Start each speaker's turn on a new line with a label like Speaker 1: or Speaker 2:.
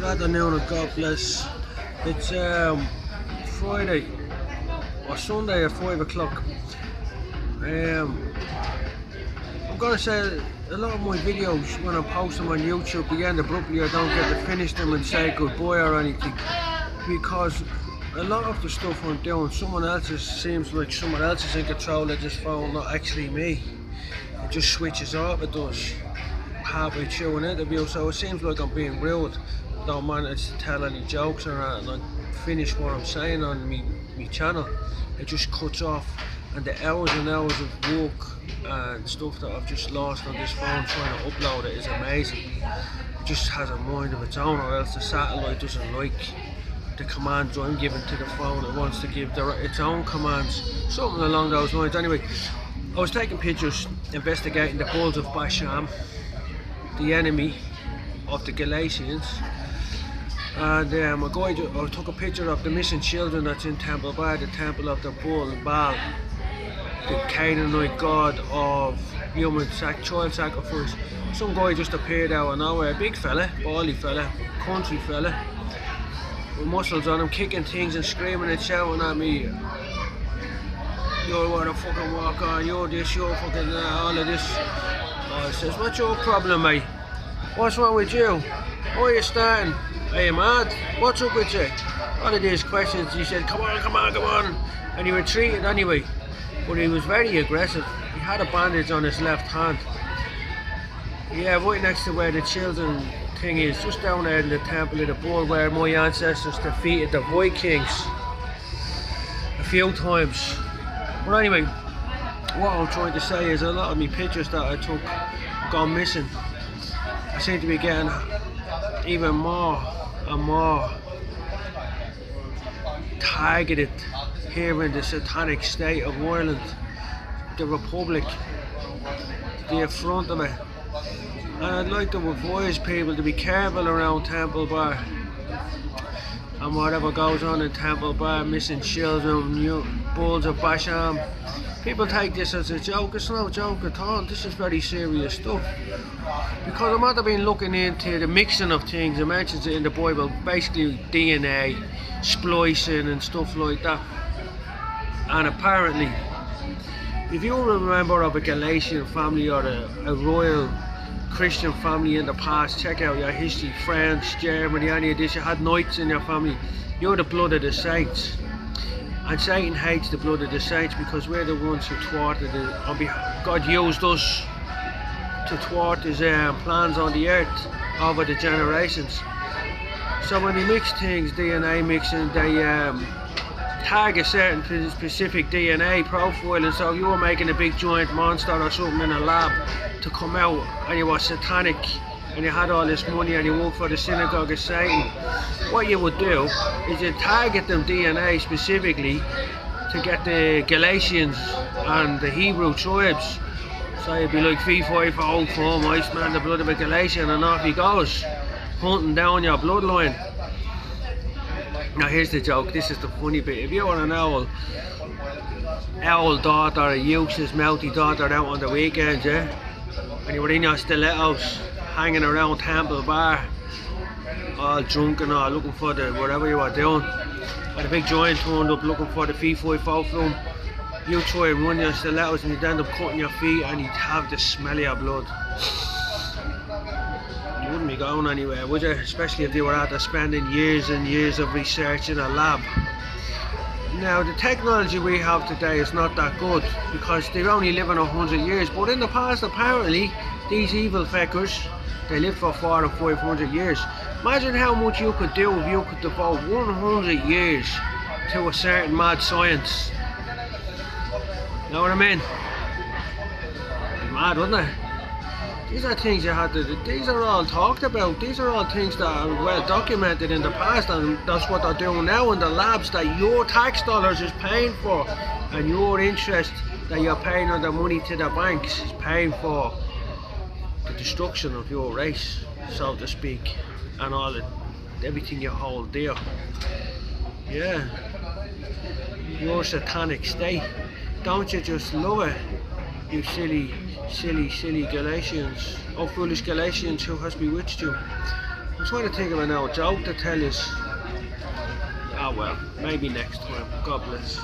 Speaker 1: Glad noon and God bless. It's Friday or Sunday at 5 o'clock. I'm gonna say a lot of my videos when I post them on YouTube, the end abruptly I don't get to finish them and say goodbye or anything, because a lot of the stuff I'm doing, seems like someone else is in control of this phone, not actually me. It just switches off, it does, halfway through an interview, so it seems like I'm being rude. I don't manage to tell any jokes or that, and I finish what I'm saying on me channel. It just cuts off, and the hours and hours of work and stuff that I've just lost on this phone trying to upload it is amazing. It just has a mind of its own, or else the satellite doesn't like the commands I'm giving to the phone. It wants to give its own commands, something along those lines. Anyway, I was taking pictures investigating the bulls of Basham, the enemy of the Galatians, and a guy took a picture of the missing children that's in Temple Bar, the temple of the bull Baal, the Canaanite god of child sacrifice. Some guy just appeared out of nowhere, big fella, bally fella, country fella, with muscles on him, kicking things and screaming and shouting at me. You want to fucking walk on, you're this, you're fucking all of this. I says, what's your problem, mate? What's wrong with you? Why are you starting? Are you mad? What's up with you? All of these questions. He said, come on, come on, come on. And he retreated anyway. But he was very aggressive. He had a bandage on his left hand. Yeah, right next to where the children thing is, just down there in the temple of the bull, where my ancestors defeated the Vikings a few times. But anyway, what I'm trying to say is a lot of me pictures that I took gone missing. I seem to be getting even more and more targeted here in the satanic state of Ireland, the Republic, the affront of it. And I'd like to advise people to be careful around Temple Bar and whatever goes on in Temple Bar, missing children, bulls of Basham. People take this as a joke. It's no joke at all. This is very serious stuff. Because I might have been looking into the mixing of things. It mentions it in the Bible, basically DNA, splicing and stuff like that. And apparently, if you're a member of a Galatian family or a royal Christian family in the past, check out your history, France, Germany, any of this, you had knights in your family, you're the blood of the saints. And Satan hates the blood of the saints because we're the ones who thwarted it. God used us to thwart his plans on the earth over the generations. So when they mix things, DNA mixing, they tag a certain specific DNA profile, and so you were making a big giant monster or something in a lab to come out, and you were satanic, and you had all this money and you worked for the synagogue of Satan, what you would do is you target them DNA specifically to get the Galatians and the Hebrew tribes. So you'd be like 3-5-4 Iceman, the blood of a Galatian, and off he goes, hunting down your bloodline. Now here's the joke, this is the funny bit. If you were an owl daughter, a useless mouthy daughter out on the weekends, yeah, and you were in your stilettos, hanging around Temple Bar, all drunk and all, looking for the whatever you were doing, and a big giant turned up looking for the 3-5-4 film, you try and run your stilettos and you'd end up cutting your feet and you'd have the smell of your blood. You wouldn't be going anywhere, would you? Especially if you were after spending years and years of research in a lab. Now the technology we have today is not that good because they're only living 100 years, but in the past apparently these evil feckers, they lived for 400 and 500 years. Imagine how much you could do if you could devote 100 years to a certain mad science. Know what I mean? It'd be mad, wouldn't it? These are things you had to do. These are all talked about. These are all things that are well documented in the past, and that's what they're doing now in the labs that your tax dollars is paying for, and your interest that you're paying on the money to the banks is paying for the destruction of your race, so to speak, and everything you hold dear. Yeah, your satanic state. Don't you just love it? You silly Galatians, oh foolish Galatians, who has bewitched you? trying to think of an old joke to tell you. Oh well, maybe next time. God bless.